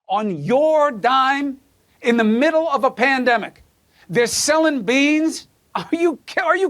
on your dime in the middle of a pandemic. They're selling beans. Are you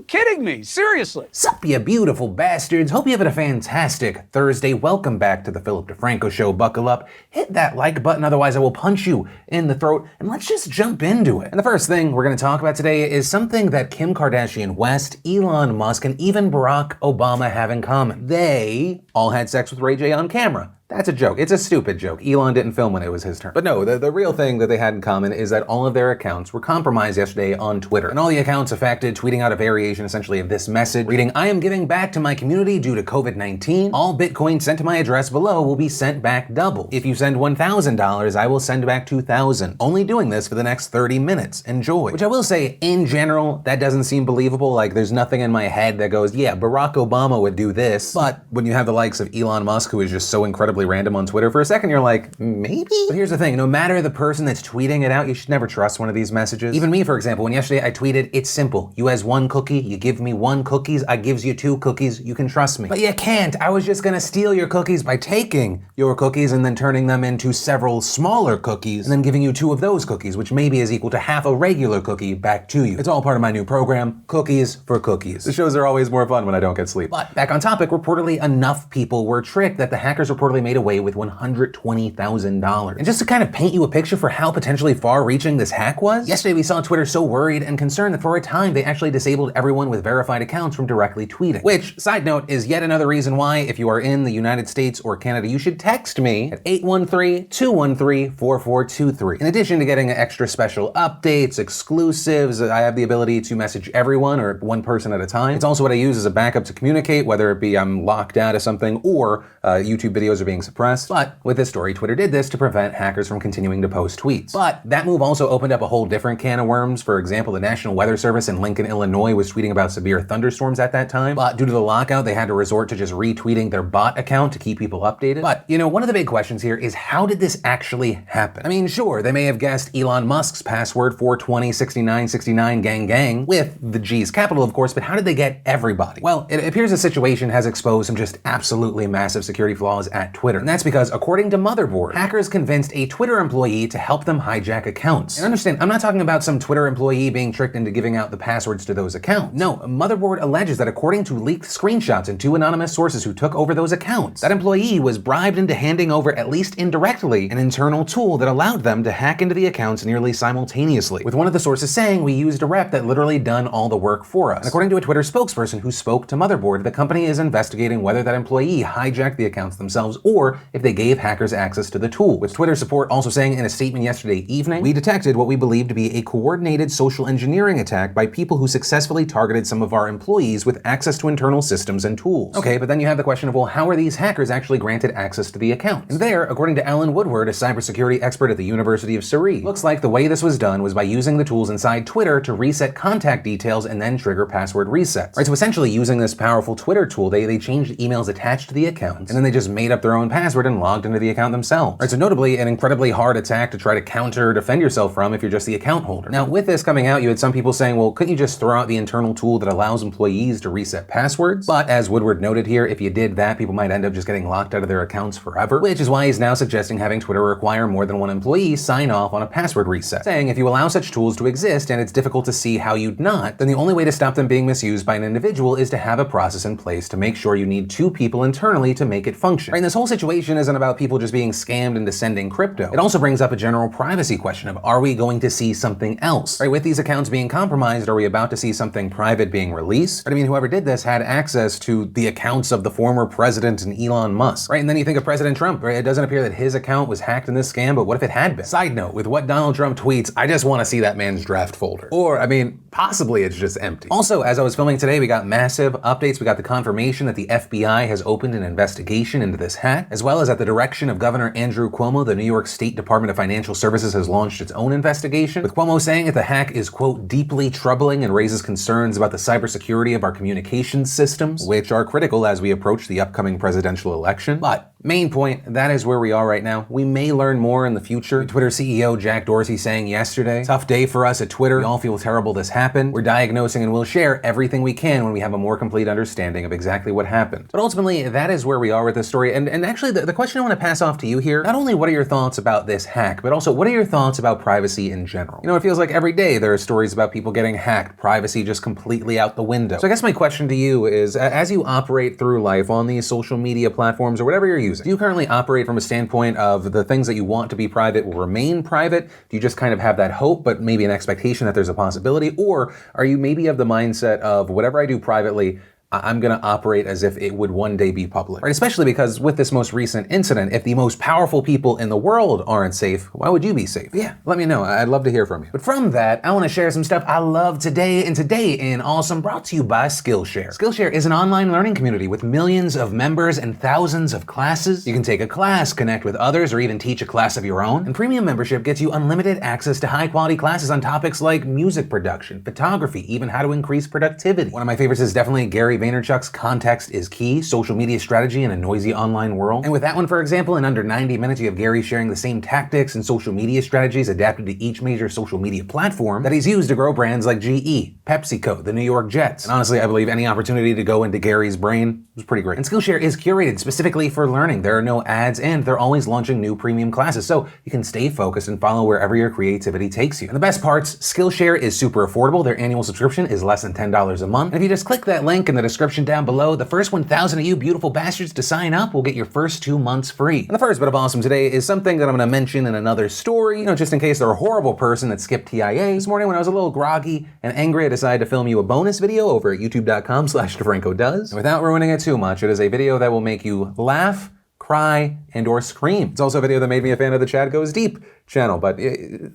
kidding me? Seriously. Sup, you beautiful bastards. Hope you're having a fantastic Thursday. Welcome back to the Philip DeFranco Show. Buckle up, hit that like button, otherwise I will punch you in the throat, and let's just jump into it. And the first thing we're going to talk about today is something that Kim Kardashian West, Elon Musk, and even Barack Obama have in common. They all had sex with Ray J on camera. That's a joke. It's a stupid joke. Elon didn't film when it was his turn. But no, the real thing that they had in common is that all of their accounts were compromised yesterday on Twitter. And all the accounts affected tweeting out a variation essentially of this message, reading, "I am giving back to my community due to COVID-19. All Bitcoin sent to my address below will be sent back double. If you send $1,000, I will send back $2,000. Only doing this for the next 30 minutes. Enjoy." Which I will say, in general, that doesn't seem believable. Like, there's nothing in my head that goes, yeah, Barack Obama would do this. But when you have the likes of Elon Musk, who is just so incredibly random on Twitter, for a second you're like, maybe? But here's the thing, no matter the person that's tweeting it out, you should never trust one of these messages. Even me, for example, when yesterday I tweeted, "It's simple. You has one cookie, you give me one cookies, I gives you two cookies, you can trust me." But you can't. I was just gonna steal your cookies by taking your cookies and then turning them into several smaller cookies and then giving you two of those cookies, which maybe is equal to half a regular cookie back to you. It's all part of my new program, Cookies for Cookies. The shows are always more fun when I don't get sleep. But back on topic, reportedly enough people were tricked that the hackers reportedly made away with $120,000. And just to kind of paint you a picture for how potentially far-reaching this hack was, yesterday we saw Twitter so worried and concerned that for a time they actually disabled everyone with verified accounts from directly tweeting. Which, side note, is yet another reason why, if you are in the United States or Canada, you should text me at 813-213-4423. In addition to getting extra special updates, exclusives, I have the ability to message everyone or one person at a time. It's also what I use as a backup to communicate, whether it be I'm locked out of something or YouTube videos are being suppressed. But with this story, Twitter did this to prevent hackers from continuing to post tweets. But that move also opened up a whole different can of worms. For example, the National Weather Service in Lincoln, Illinois was tweeting about severe thunderstorms at that time. But due to the lockout, they had to resort to just retweeting their bot account to keep people updated. But, you know, one of the big questions here is, how did this actually happen? I mean, sure, they may have guessed Elon Musk's password, 420-6969 gang gang, with the G's capital, of course, but how did they get everybody? Well, it appears the situation has exposed some just absolutely massive security flaws at Twitter. And that's because, according to Motherboard, hackers convinced a Twitter employee to help them hijack accounts. And understand, I'm not talking about some Twitter employee being tricked into giving out the passwords to those accounts. No, Motherboard alleges that according to leaked screenshots and two anonymous sources who took over those accounts, that employee was bribed into handing over, at least indirectly, an internal tool that allowed them to hack into the accounts nearly simultaneously, with one of the sources saying, "We used a rep that literally done all the work for us." And according to a Twitter spokesperson who spoke to Motherboard, the company is investigating whether that employee hijacked the accounts themselves or if they gave hackers access to the tool, with Twitter support also saying in a statement yesterday evening, "We detected what we believe to be a coordinated social engineering attack by people who successfully targeted some of our employees with access to internal systems and tools." Okay, but then you have the question of, well, how are these hackers actually granted access to the account? And there, according to Alan Woodward, a cybersecurity expert at the University of Surrey, looks like the way this was done was by using the tools inside Twitter to reset contact details and then trigger password resets. Right, so essentially using this powerful Twitter tool, they changed emails attached to the account, and then they just made up their own password and logged into the account themselves. Right, so notably, an incredibly hard attack to try to counter or defend yourself from if you're just the account holder. Now, with this coming out, you had some people saying, well, couldn't you just throw out the internal tool that allows employees to reset passwords? But as Woodward noted here, if you did that, people might end up just getting locked out of their accounts forever, which is why he's now suggesting having Twitter require more than one employee sign off on a password reset, saying if you allow such tools to exist and it's difficult to see how you'd not, then the only way to stop them being misused by an individual is to have a process in place to make sure you need two people internally to make it function. Right, and this whole situation isn't about people just being scammed into sending crypto. It also brings up a general privacy question of, are we going to see something else? Right, with these accounts being compromised, are we about to see something private being released? But I mean, whoever did this had access to the accounts of the former president and Elon Musk, right? And then you think of President Trump, right? It doesn't appear that his account was hacked in this scam, but what if it had been? Side note, with what Donald Trump tweets, I just want to see that man's draft folder. Or, I mean, possibly it's just empty. Also, as I was filming today, we got massive updates. We got the confirmation that the FBI has opened an investigation into this hack, as well as at the direction of Governor Andrew Cuomo, the New York State Department of Financial Services has launched its own investigation, with Cuomo saying that the hack is, quote, deeply troubling and raises concerns about the cybersecurity of our communications systems, which are critical as we approach the upcoming presidential election. But main point, that is where we are right now. We may learn more in the future. Twitter CEO Jack Dorsey saying yesterday, tough day for us at Twitter. We all feel terrible this happened. We're diagnosing and we'll share everything we can when we have a more complete understanding of exactly what happened. But ultimately, that is where we are with this story. And actually, the question I want to pass off to you here, not only what are your thoughts about this hack, but also what are your thoughts about privacy in general? You know, it feels like every day there are stories about people getting hacked, privacy just completely out the window. So I guess my question to you is, as you operate through life on these social media platforms or whatever you're using, do you currently operate from a standpoint of the things that you want to be private will remain private? Do you just kind of have that hope, but maybe an expectation that there's a possibility? Or are you maybe of the mindset of whatever I do privately, I'm going to operate as if it would one day be public, right? Especially because with this most recent incident, if the most powerful people in the world aren't safe, why would you be safe? Yeah, let me know. I'd love to hear from you. But from that, I want to share some stuff I love today, and today in Awesome brought to you by Skillshare. Skillshare is an online learning community with millions of members and thousands of classes. You can take a class, connect with others, or even teach a class of your own. And premium membership gets you unlimited access to high quality classes on topics like music production, photography, even how to increase productivity. One of my favorites is definitely Gary Vaynerchuk's Context is Key, Social Media Strategy in a Noisy Online World. And with that one, for example, in under 90 minutes, you have Gary sharing the same tactics and social media strategies adapted to each major social media platform that he's used to grow brands like GE, PepsiCo, the New York Jets. And honestly, I believe any opportunity to go into Gary's brain was pretty great. And Skillshare is curated specifically for learning. There are no ads, and they're always launching new premium classes, so you can stay focused and follow wherever your creativity takes you. And the best parts, Skillshare is super affordable. Their annual subscription is less than $10 a month. And if you just click that link in the description down below, the first 1,000 of you beautiful bastards to sign up will get your first 2 months free. And the first bit of awesome today is something that I'm going to mention in another story, you know, just in case they're a horrible person that skipped TIA. This morning when I was a little groggy and angry, I decided to film you a bonus video over at youtube.com/DeFrancoDoes. And without ruining it too much, it is a video that will make you laugh, cry, and or scream. It's also a video that made me a fan of the Chad Goes Deep channel, but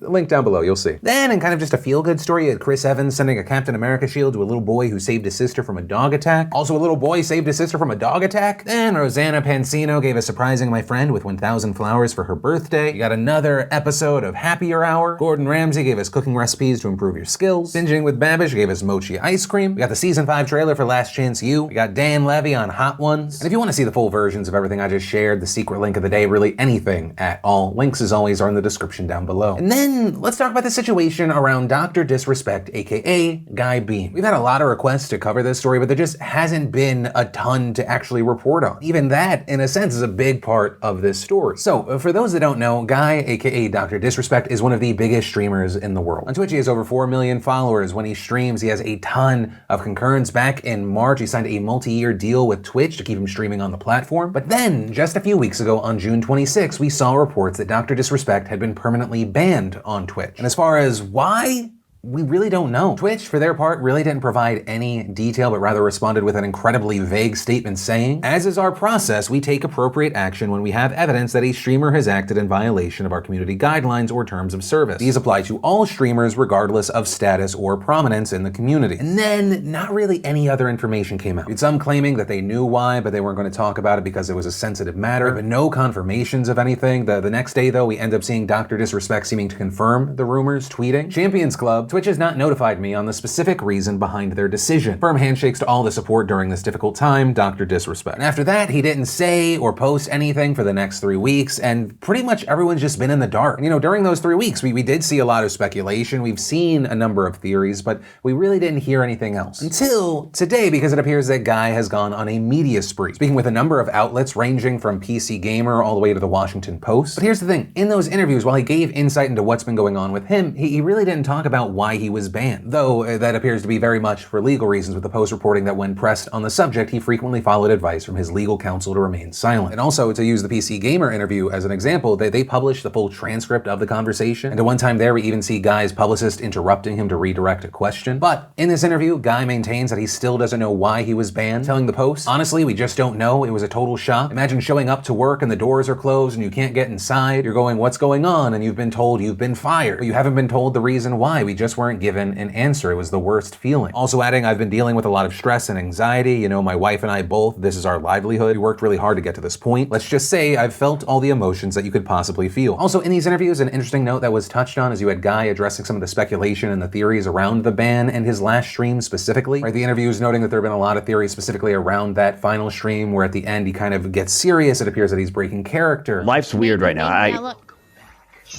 link down below, you'll see. Then, in kind of just a feel-good story, at Chris Evans sending a Captain America shield to a little boy who saved his sister from a dog attack. Also, a little boy saved his sister from a dog attack. Then, Rosanna Pansino gave us surprising my friend with 1,000 flowers for her birthday. You got another episode of Happier Hour. Gordon Ramsay gave us cooking recipes to improve your skills. Binging with Babish gave us mochi ice cream. We got the season 5 trailer for Last Chance U. We got Dan Levy on Hot Ones. And if you want to see the full versions of everything I just shared, the secret link of the day, really anything at all, links as always are in the description down below. And then let's talk about the situation around Dr. Disrespect, aka Guy Beam. We've had a lot of requests to cover this story, but there just hasn't been a ton to actually report on. Even that, in a sense, is a big part of this story. So, for those that don't know, Guy, aka Dr. Disrespect, is one of the biggest streamers in the world. On Twitch, he has over 4 million followers. When he streams, he has a ton of concurrence. Back in March, he signed a multi-year deal with Twitch to keep him streaming on the platform. But then, just a few weeks ago, on June 26, we saw reports that Dr. Disrespect had been permanently banned on Twitch. And as far as why, we really don't know. Twitch, for their part, really didn't provide any detail, but rather responded with an incredibly vague statement saying, "As is our process, we take appropriate action when we have evidence that a streamer has acted in violation of our community guidelines or terms of service. These apply to all streamers regardless of status or prominence in the community." And then, not really any other information came out. With some claiming that they knew why, but they weren't going to talk about it because it was a sensitive matter, but no confirmations of anything. The next day, though, we end up seeing Dr. Disrespect seeming to confirm the rumors, tweeting, "Champions Club, Twitch has not notified me on the specific reason behind their decision. Firm handshakes to all the support during this difficult time, Dr. Disrespect." And after that, he didn't say or post anything for the next 3 weeks, and pretty much everyone's just been in the dark. And, you know, during those 3 weeks, we did see a lot of speculation. We've seen a number of theories, but we really didn't hear anything else. Until today, because it appears that Guy has gone on a media spree, speaking with a number of outlets ranging from PC Gamer all the way to the Washington Post. But here's the thing, in those interviews, while he gave insight into what's been going on with him, he really didn't talk about why he was banned, though that appears to be very much for legal reasons, with the Post reporting that when pressed on the subject, he frequently followed advice from his legal counsel to remain silent. And also, to use the PC Gamer interview as an example, they published the full transcript of the conversation, and at one time there we even see Guy's publicist interrupting him to redirect a question. But in this interview, Guy maintains that he still doesn't know why he was banned, telling the Post, "Honestly, we just don't know. It was a total shock. Imagine showing up to work and the doors are closed and you can't get inside. You're going, what's going on? And you've been told you've been fired. But you haven't been told the reason why. We just weren't given an answer. It was the worst feeling." Also adding, "I've been dealing with a lot of stress and anxiety. You know, my wife and I both, this is our livelihood. We worked really hard to get to this point. Let's just say I've felt all the emotions that you could possibly feel." Also in these interviews, an interesting note that was touched on is you had Guy addressing some of the speculation and the theories around the ban and his last stream specifically. Right, the interview is noting that there have been a lot of theories specifically around that final stream where at the end he kind of gets serious. It appears that he's breaking character. Life's weird right now. Look.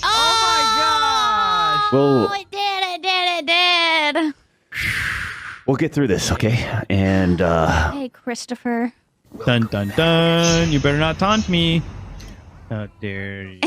Oh, Well, it did. we'll get through this, okay? And Hey, Christopher. Dun dun dun. You better not taunt me. How dare you?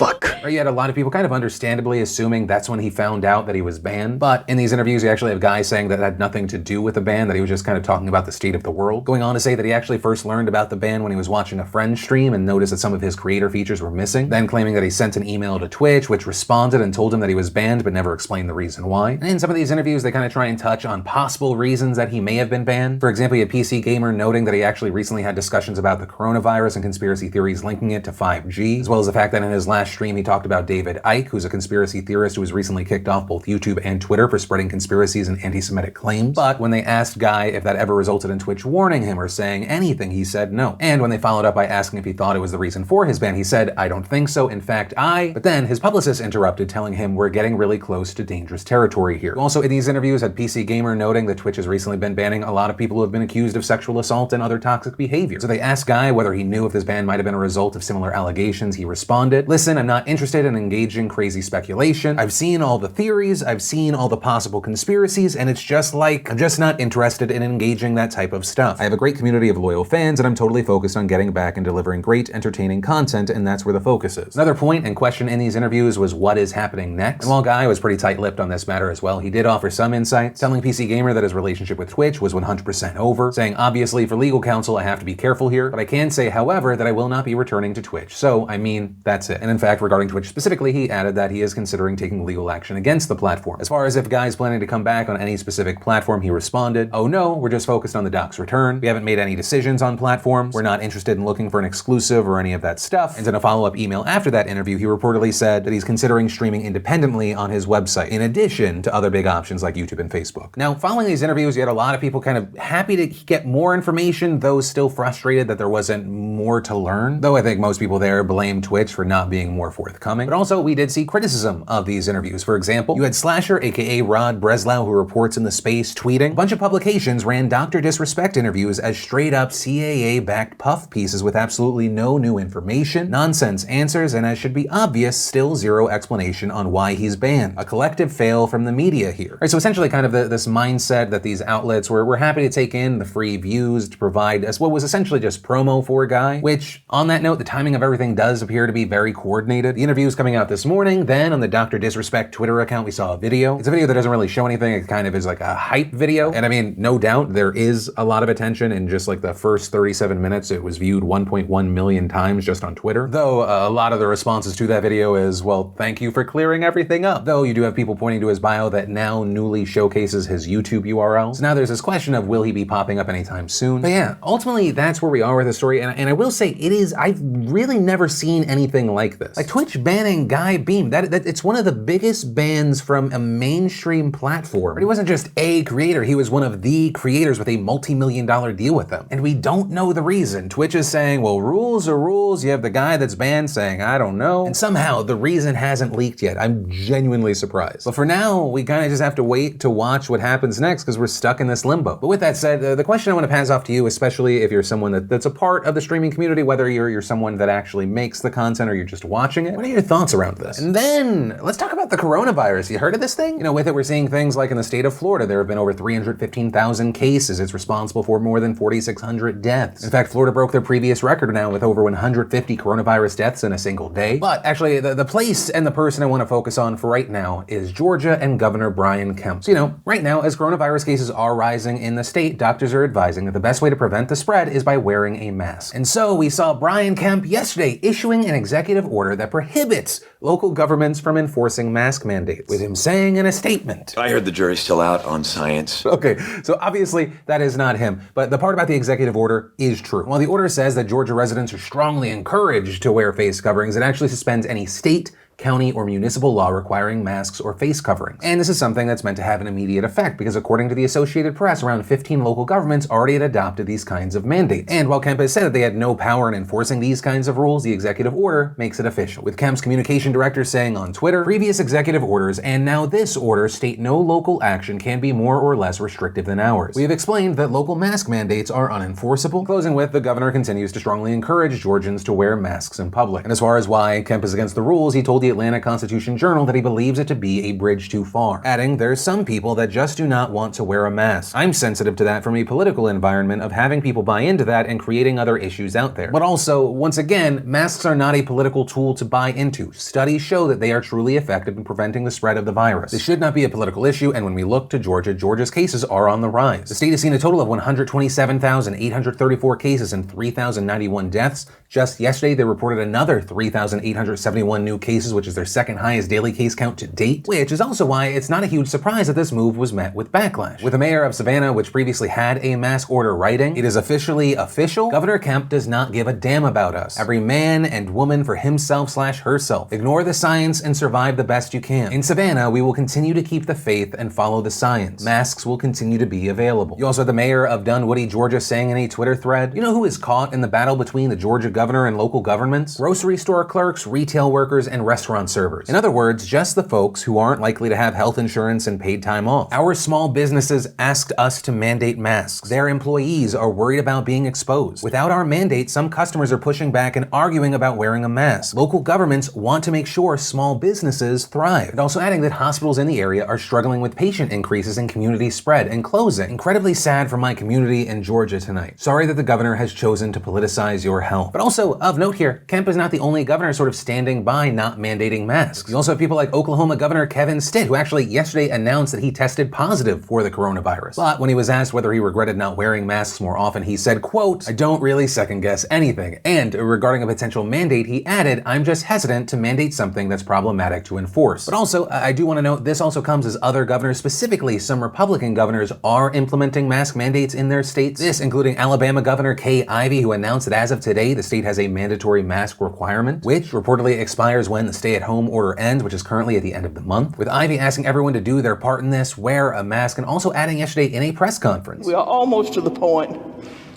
Fuck. You had a lot of people kind of understandably assuming that's when he found out that he was banned. But in these interviews, you actually have guys saying that it had nothing to do with the ban, that he was just kind of talking about the state of the world. Going on to say that he actually first learned about the ban when he was watching a friend stream and noticed that some of his creator features were missing. Then claiming that he sent an email to Twitch, which responded and told him that he was banned, but never explained the reason why. And in some of these interviews, they kind of try and touch on possible reasons that he may have been banned. For example, you had PC Gamer noting that he actually recently had discussions about the coronavirus and conspiracy theories linking it to 5G, as well as the fact that in his last stream, he talked about David Icke, who's a conspiracy theorist who was recently kicked off both YouTube and Twitter for spreading conspiracies and anti-Semitic claims. But when they asked Guy if that ever resulted in Twitch warning him or saying anything, he said no. And when they followed up by asking if he thought it was the reason for his ban, he said, "I don't think so. In fact, But then his publicist interrupted, telling him we're getting really close to dangerous territory here. Also, in these interviews, had PC Gamer noting that Twitch has recently been banning a lot of people who have been accused of sexual assault and other toxic behavior. So they asked Guy whether he knew if this ban might have been a result of similar allegations. He responded, "Listen, I'm not interested in engaging crazy speculation. I've seen all the theories, I've seen all the possible conspiracies, and it's just like, I'm just not interested in engaging that type of stuff. I have a great community of loyal fans, and I'm totally focused on getting back and delivering great, entertaining content, and that's where the focus is." Another point and question in these interviews was what is happening next. And while Guy was pretty tight-lipped on this matter as well, he did offer some insights, telling PC Gamer that his relationship with Twitch was 100% over, saying, "Obviously, for legal counsel, I have to be careful here, but I can say, however, that I will not be returning to Twitch. So, I mean, that's it." And in fact, regarding Twitch specifically, he added that he is considering taking legal action against the platform. As far as if Guy's planning to come back on any specific platform, he responded, "Oh no, we're just focused on the doc's return. We haven't made any decisions on platforms. We're not interested in looking for an exclusive or any of that stuff." And in a follow-up email after that interview, he reportedly said that he's considering streaming independently on his website, in addition to other big options like YouTube and Facebook. Now, following these interviews, you had a lot of people kind of happy to get more information, though still frustrated that there wasn't more to learn. Though I think most people there blame Twitch for not being more forthcoming. But also, we did see criticism of these interviews. For example, you had Slasher, aka Rod Breslau, who reports in the space, tweeting, "A bunch of publications ran Dr. Disrespect interviews as straight-up CAA-backed puff pieces with absolutely no new information, nonsense answers, and as should be obvious, still zero explanation on why he's banned. A collective fail from the media here." Right, so essentially kind of this mindset that these outlets were happy to take in the free views to provide us what was essentially just promo for Guy, which, on that note, the timing of everything does appear to be very coordinated. The interview's coming out this morning, then on the Dr. Disrespect Twitter account, we saw a video. It's a video that doesn't really show anything. It kind of is like a hype video. And I mean, no doubt there is a lot of attention in just like the first 37 minutes. It was viewed 1.1 million times just on Twitter. Though a lot of the responses to that video is, well, thank you for clearing everything up. Though you do have people pointing to his bio that now newly showcases his YouTube URL. So now there's this question of will he be popping up anytime soon? But yeah, ultimately that's where we are with the story. And I will say I've really never seen anything like this. Like Twitch banning Guy Beam, that it's one of the biggest bans from a mainstream platform. But he wasn't just a creator, he was one of the creators with a multi-million-dollar deal with them. And we don't know the reason. Twitch is saying, well, rules are rules. You have the guy that's banned saying, I don't know. And somehow the reason hasn't leaked yet. I'm genuinely surprised. But for now, we kind of just have to wait to watch what happens next because we're stuck in this limbo. But with that said, the question I want to pass off to you, especially if you're someone that's a part of the streaming community, whether you're someone that actually makes the content or you're just watching it, what are your thoughts around this? And then let's talk about the coronavirus. You heard of this thing? You know, with it, we're seeing things like in the state of Florida, there have been over 315,000 cases. It's responsible for more than 4,600 deaths. In fact, Florida broke their previous record now with over 150 coronavirus deaths in a single day. But actually, the place and the person I want to focus on for right now is Georgia and Governor Brian Kemp. So, you know, right now, as coronavirus cases are rising in the state, doctors are advising that the best way to prevent the spread is by wearing a mask. And so we saw Brian Kemp yesterday issuing an executive order that prohibits local governments from enforcing mask mandates, with him saying in a statement, I heard the jury's still out on science. Okay, so obviously that is not him, but the part about the executive order is true. While the order says that Georgia residents are strongly encouraged to wear face coverings, it actually suspends any state, county, or municipal law requiring masks or face coverings. And this is something that's meant to have an immediate effect because according to the Associated Press, around 15 local governments already had adopted these kinds of mandates. And while Kemp has said that they had no power in enforcing these kinds of rules, the executive order makes it official. With Kemp's communication director saying on Twitter, previous executive orders and now this order state no local action can be more or less restrictive than ours. We have explained that local mask mandates are unenforceable. Closing with, the governor continues to strongly encourage Georgians to wear masks in public. And as far as why Kemp is against the rules, he told the Atlanta Constitution-Journal that he believes it to be a bridge too far, adding, "There's some people that just do not want to wear a mask. I'm sensitive to that from a political environment of having people buy into that and creating other issues out there. But also, once again, masks are not a political tool to buy into. Studies show that they are truly effective in preventing the spread of the virus. This should not be a political issue, and when we look to Georgia, Georgia's cases are on the rise. The state has seen a total of 127,834 cases and 3,091 deaths. Just yesterday, they reported another 3,871 new cases, which is their second highest daily case count to date, which is also why it's not a huge surprise that this move was met with backlash. With the mayor of Savannah, which previously had a mask order writing, "It is officially official. Governor Kemp does not give a damn about us. Every man and woman for himself/herself. Ignore the science and survive the best you can. In Savannah, we will continue to keep the faith and follow the science. Masks will continue to be available." You also have the mayor of Dunwoody, Georgia, saying in a Twitter thread, "You know who is caught in the battle between the Georgia governor and local governments? Grocery store clerks, retail workers, and restaurant servers. In other words, just the folks who aren't likely to have health insurance and paid time off. Our small businesses asked us to mandate masks. Their employees are worried about being exposed. Without our mandate, some customers are pushing back and arguing about wearing a mask. Local governments want to make sure small businesses thrive." And also adding that hospitals in the area are struggling with patient increases and community spread and closing. "Incredibly sad for my community in Georgia tonight. Sorry that the governor has chosen to politicize your health." But also, of note here, Kemp is not the only governor sort of standing by not mandating masks. You also have people like Oklahoma Governor Kevin Stitt, who actually yesterday announced that he tested positive for the coronavirus. But when he was asked whether he regretted not wearing masks more often, he said, quote, "I don't really second guess anything." And regarding a potential mandate, he added, "I'm just hesitant to mandate something that's problematic to enforce." But also, I do want to note, this also comes as other governors, specifically some Republican governors, are implementing mask mandates in their states. This including Alabama Governor Kay Ivey, who announced that as of today, the state has a mandatory mask requirement, which reportedly expires when the stay-at-home order ends, which is currently at the end of the month. With Ivey asking everyone to do their part in this, wear a mask, and also adding yesterday in a press conference, "We are almost to the point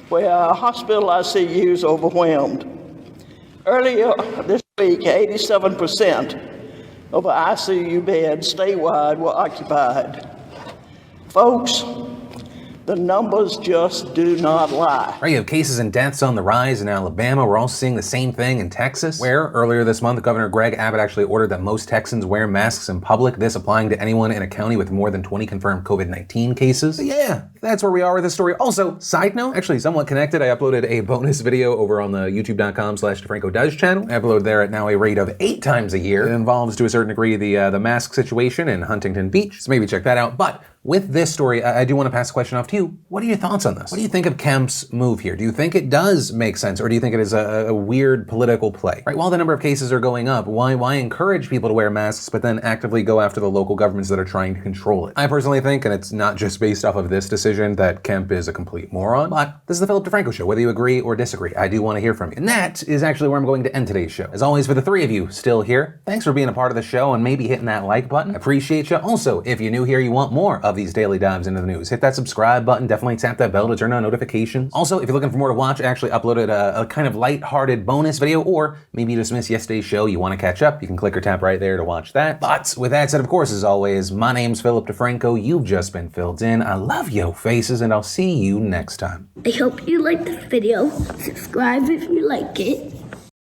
where our hospital ICU is overwhelmed. Earlier this week, 87% of our ICU beds statewide were occupied. Folks, the numbers just do not lie." Right, you have cases and deaths on the rise in Alabama. We're also seeing the same thing in Texas, where earlier this month, Governor Greg Abbott actually ordered that most Texans wear masks in public, this applying to anyone in a county with more than 20 confirmed COVID-19 cases. But yeah, that's where we are with this story. Also, side note, actually somewhat connected, I uploaded a bonus video over on the youtube.com/DeFrancoDoes channel. I upload there at now a rate of 8 times a year. It involves, to a certain degree, the mask situation in Huntington Beach, so maybe check that out. But with this story, I do want to pass the question off to you. What are your thoughts on this? What do you think of Kemp's move here? Do you think it does make sense, or do you think it is a weird political play? Right, while the number of cases are going up, why encourage people to wear masks, but then actively go after the local governments that are trying to control it? I personally think, and it's not just based off of this decision, that Kemp is a complete moron, but this is the Philip DeFranco Show. Whether you agree or disagree, I do want to hear from you. And that is actually where I'm going to end today's show. As always, for the 3 of you still here, thanks for being a part of the show and maybe hitting that like button. I appreciate you. Also, if you're new here, you want more of these daily dives into the news, hit that subscribe button, definitely tap that bell to turn on notifications. Also, if you're looking for more to watch, I actually uploaded a kind of light-hearted bonus video, or maybe you just missed yesterday's show, you want to catch up, you can click or tap right there to watch that. But with that said, of course, as always, my name's Philip DeFranco, you've just been filled in. I love yo faces, and I'll see you next time. I hope you liked the video. Subscribe if you like it.